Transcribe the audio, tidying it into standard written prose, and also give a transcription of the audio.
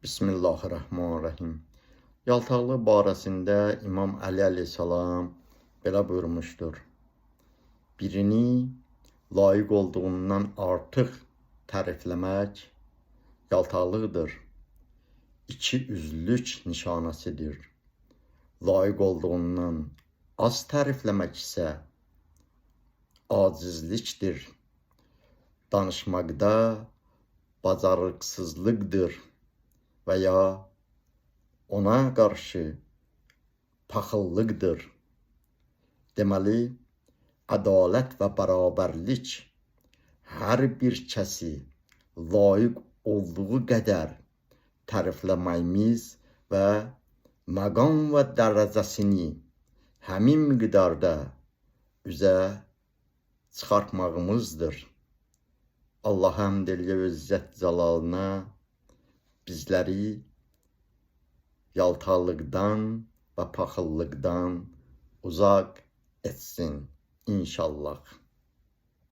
Bismillahirrahmanirrahim. Yaltaqlıq barəsində İmam Əli əleyhissalam belə buyurmuşdur. Birini layiq olduğundan artıq tərifləmək yaltaqlıqdır. İki üzlük nişanəsidir. Layiq olduğundan az tərifləmək isə acizlikdir. Danışmaqda bacarıqsızlıqdır və ya ona qarşı paxıllıqdır. Deməli, ədalət və bərabərlik hər bir kəsi layiq olduğu qədər tərifləməyimiz və məqam və dərəcəsini həmin miqdarda üzə çıxartmağımızdır. Allah həmd eləyir İzzət Cəlalına bizləri yaltaqlıqdan və paxıllıqdan uzaq etsin inşallah.